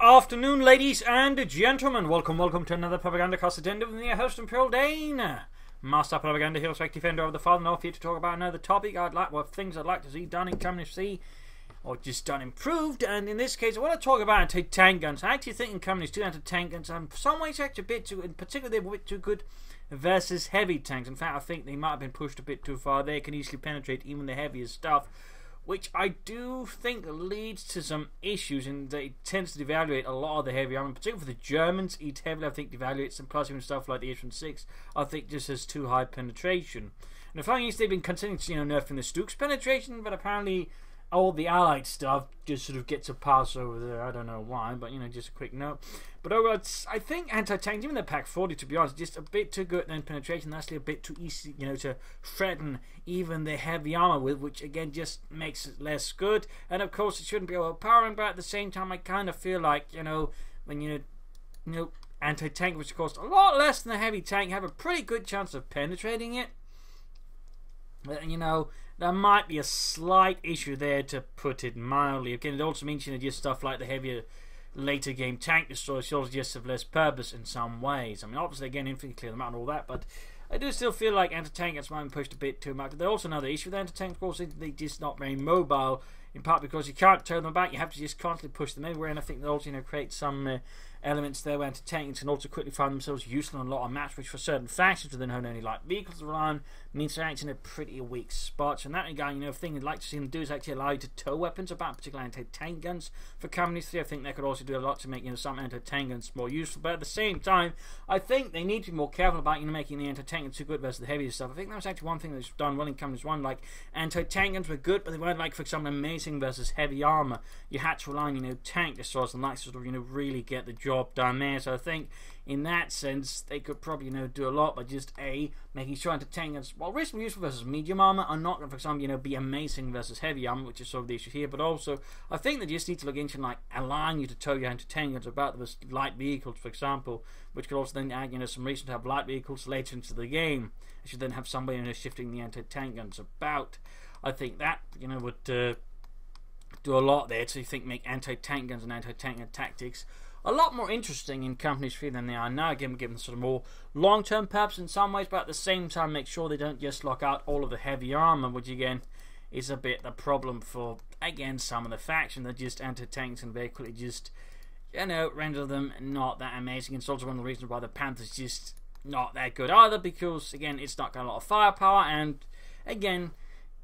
afternoon, ladies and gentlemen. Welcome to another Propagandacast Addendum with your host, Imperial Dane. Master Propaganda Hero Strike Defender of the Far North, here to talk about another topic things I'd like to see done in Communist C, or just done improved. And in this case, I want to talk about anti-tank guns. I actually think in Communist 2 anti-tank guns are in some ways actually a bit too, in particular they're a bit too good versus heavy tanks. In fact, I think they might have been pushed a bit too far. They can easily penetrate even the heaviest stuff, which I do think leads to some issues, and it tends to devaluate a lot of the heavy armor, particularly for the Germans. It heavily, I think, devaluates them, plus even stuff like the H-6, I think just has too high penetration. And the funny is, they've been continuing to, nerfing the Stuke's penetration, but apparently all the Allied stuff just sort of gets a pass over there. I don't know why, but, just a quick note. But overall, I think anti-tanks, even the Pack 40, to be honest, just a bit too good in penetration. That's actually a bit too easy, to threaten even the heavy armor with, which again just makes it less good. And of course, it shouldn't be overpowering, but at the same time, I kind of feel like, when anti-tank, which costs a lot less than a heavy tank, have a pretty good chance of penetrating it. But, there might be a slight issue there, to put it mildly. Again, it also means, just stuff like the heavier later game tank destroyers should just have less purpose in some ways. I mean, obviously, again, infinitely clear them out and all that, but I do still feel like anti-tank guns might be pushed a bit too much. There's also another issue with anti-tank, of course, they're just not very mobile, in part because you can't turn them back, you have to just constantly push them everywhere, and I think they also, create some elements there where anti-tanks can also quickly find themselves useful in a lot of maps, which for certain factions within only light vehicles to rely on means they're actually in a pretty weak spot. So in that regard, a thing I'd like to see them do is actually allow you to tow weapons about, particularly anti-tank guns. For Communist 3, I think they could also do a lot to make some anti-tank guns more useful. But at the same time, I think they need to be more careful about making the anti-tank guns too good versus the heavier stuff. I think that was actually one thing that's done well in Communist 1. Like, anti-tank guns were good, but they weren't, like, for example, amazing versus heavy armor. You had to rely on tank destroyers and like sort of really get the job done there. So I think in that sense they could probably do a lot by just making sure anti-tank guns, while reasonably useful versus medium armor, are not going to, for example, be amazing versus heavy armor, which is sort of the issue here. But also I think they just need to look into allowing you to tow your anti-tank guns about the light vehicles, for example, which could also then add some reason to have light vehicles later into the game. It should then have some way shifting the anti-tank guns about. I think that would do a lot there to make anti-tank guns and anti-tank tactics a lot more interesting in Communist 3 than they are now. Again, give them sort of more long-term purpose in some ways, but at the same time make sure they don't just lock out all of the heavy armor, which again is a bit the problem for, again, some of the faction that just anti-tanks and very quickly just, render them not that amazing. It's also one of the reasons why the Panther's just not that good either, because, again, it's not got a lot of firepower, and, again,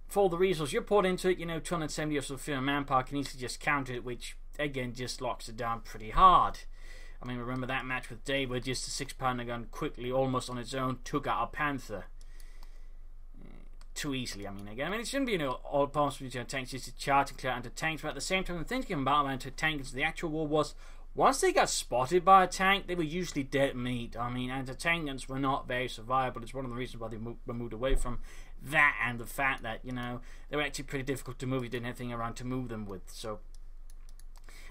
for the resources you poured into it, 270 or sort of manpower can easily just counter it, which again just locks it down pretty hard. I mean, remember that match with Dave where just a 6-pounder gun quickly, almost on its own, took out a Panther too easily. It shouldn't be all possible tanks just to charge and clear anti-tanks, but at the same time, the thinking about anti-tanks, the actual war was, once they got spotted by a tank, they were usually dead meat. Anti-tank guns were not very survivable. It's one of the reasons why they were moved away from that, and the fact that, they were actually pretty difficult to move. You didn't have anything around to move them with. So,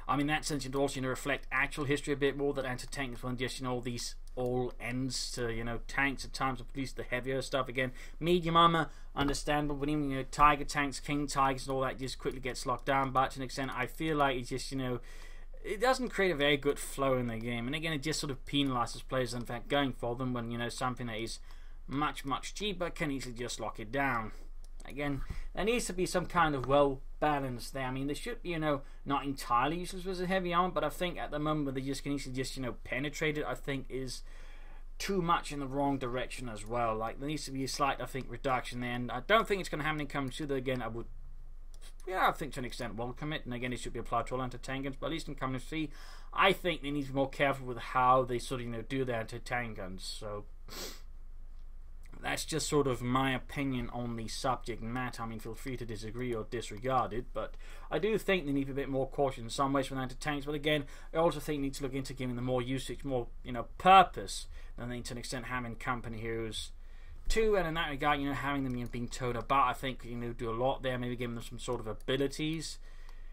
in that sense, it also, reflect actual history a bit more, that anti-tanks weren't just, these all ends to, tanks at times, at least the heavier stuff. Again, medium armor, understandable, but even, Tiger tanks, King Tigers and all that just quickly gets locked down. But to an extent, I feel like it's just, it doesn't create a very good flow in the game. And again, it just sort of penalizes players, in fact, going for them when, something that is much, much cheaper can easily just lock it down. Again, there needs to be some kind of well-balanced there. They should be, not entirely useless with a heavy armor, but I think at the moment they just can easily just, penetrate it, I think is too much in the wrong direction as well. Like, there needs to be a slight, I think, reduction there, and I don't think it's going to happen in Communist 2. Again, I think to an extent welcome it, and again, it should be applied to all anti-tank guns, but at least in Communist 3, I think they need to be more careful with how they sort of, do their anti-tank guns. So that's just sort of my opinion on the subject matter. Feel free to disagree or disregard it, but I do think they need to be a bit more cautious in some ways with anti-tanks. But again, I also think they need to look into giving them more usage, more, purpose, than they to an extent having company heroes too. And in that regard, having them being towed about, I think, do a lot there. Maybe giving them some sort of abilities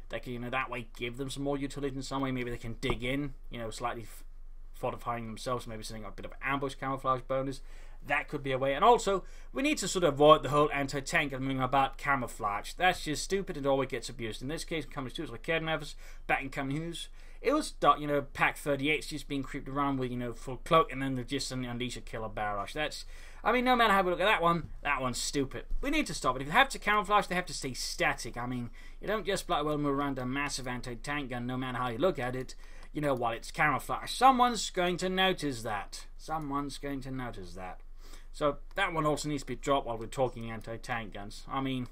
that can, that way give them some more utility in some way. Maybe they can dig in, slightly fortifying themselves, maybe setting up a bit of ambush camouflage bonus. That could be a way. And also, we need to sort of avoid the whole anti-tank and about camouflage. That's just stupid and always gets abused. In this case, Communist 2 is like Kernevers, back in Communist it was, you know, Pack 38's just being creeped around with, you know, full cloak, and then they've just suddenly unleashed a killer barrage. That's, I mean, no matter how we look at that one's stupid. We need to stop it. If they have to camouflage, they have to stay static. I mean, you don't just bloody well move around a massive anti-tank gun, no matter how you look at it, you know, while it's camouflaged. Someone's going to notice that. Someone's going to notice that. So that one also needs to be dropped while we're talking anti-tank guns. I mean,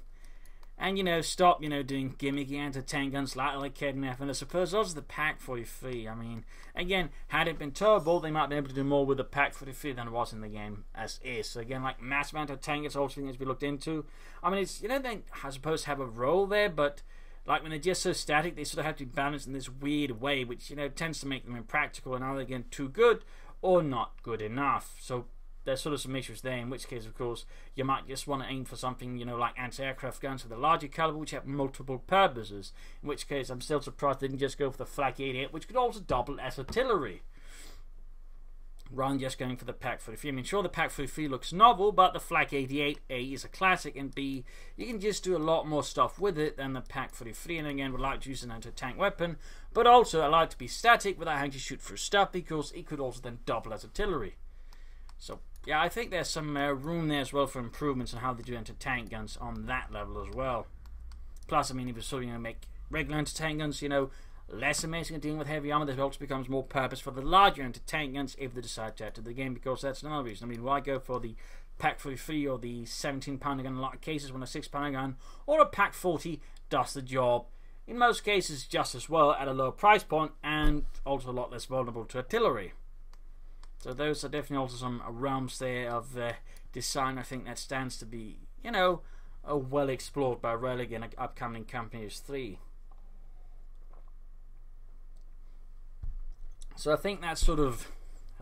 and, you know, stop, you know, doing gimmicky anti-tank guns like KNF. And I suppose also the Pack 43. I mean, again, had it been turbo, they might be able to do more with the Pack 43 than it was in the game as is. So again, like massive anti-tank guns also needs to be looked into. I mean, it's, you know, they, I suppose, have a role there, but like when they're just so static, they sort of have to be balanced in this weird way, which, you know, tends to make them impractical and either, again, too good or not good enough. So there's sort of some issues there, in which case, of course, you might just want to aim for something, you know, like anti-aircraft guns with a larger caliber, which have multiple purposes. In which case, I'm still surprised they didn't just go for the Flak 88, which could also double as artillery, rather than just going for the Pack 43. I mean, sure, the Pack 43 looks novel, but the Flak 88, A, is a classic, and B, you can just do a lot more stuff with it than the Pack 43, and again, would like to use an anti-tank weapon, but also allow it to be static without having to shoot through stuff, because it could also then double as artillery. So, yeah, I think there's some room there as well for improvements on how they do anti-tank guns on that level as well. Plus, I mean, if you sort of, you know, make regular anti-tank guns, you know, less amazing at dealing with heavy armor, that also becomes more purpose for the larger anti-tank guns if they decide to add to the game, because that's another reason. I mean, why go for the Pack 43 or the 17-pounder gun in a lot of cases when a 6-pounder gun or a Pack 40 does the job, in most cases, just as well at a lower price point and also a lot less vulnerable to artillery. So those are definitely also some realms there of design, I think, that stands to be, you know, well explored by Relic in upcoming Companies 3. So I think that sort of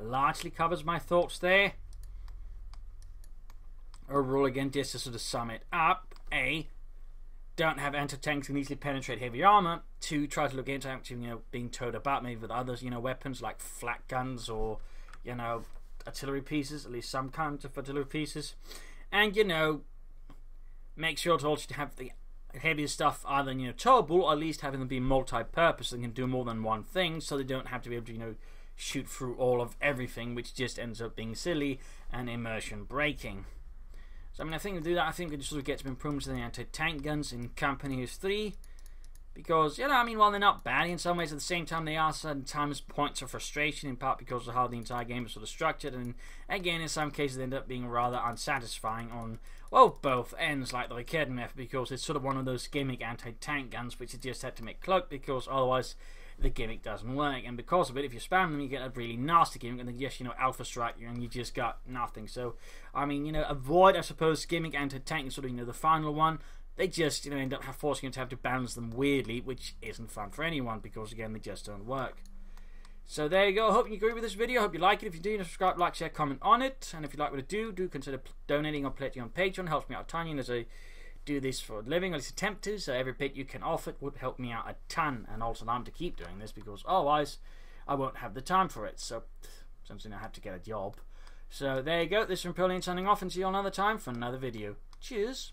largely covers my thoughts there. Overall, again, just to sort of sum it up, A, don't have anti-tanks that can easily penetrate heavy armor. 2, try to look into actually, you know, being towed about maybe with others, you know, weapons like flak guns or, you know, artillery pieces, at least some kind of artillery pieces. And, you know, make sure to also have the heavier stuff either, you know, towable, or at least having them be multi-purpose and can do more than one thing, so they don't have to be able to, you know, shoot through all of everything, which just ends up being silly and immersion breaking. So, I mean, I think to do that, I think we just sort of get some improvements in the anti-tank guns in Companies 3. Because, you know, I mean, while they're not bad in some ways, at the same time, they are certain times points of frustration, in part because of how the entire game is sort of structured. And, again, in some cases, they end up being rather unsatisfying on, well, both ends, like the KNF, because it's sort of one of those gimmick anti-tank guns, which you just had to make cloak, because otherwise the gimmick doesn't work. And because of it, if you spam them, you get a really nasty gimmick, and then just, you know, alpha strike you, and you just got nothing. So, I mean, you know, avoid, I suppose, gimmick anti-tank, sort of, you know, the final one. They just, you know, end up forcing you to have to balance them weirdly, which isn't fun for anyone, because, again, they just don't work. So there you go. I hope you agree with this video. I hope you like it. If you do, subscribe, like, share, comment on it. And if you like what I do consider donating or pledging on Patreon. It helps me out a ton, as I do this for a living, or at least attempt to. So every bit you can offer it would help me out a ton, and also allow me to keep doing this, because otherwise I won't have the time for it. So, something I have to get a job. So there you go. This is from Pearl signing off, and see you another time for another video. Cheers.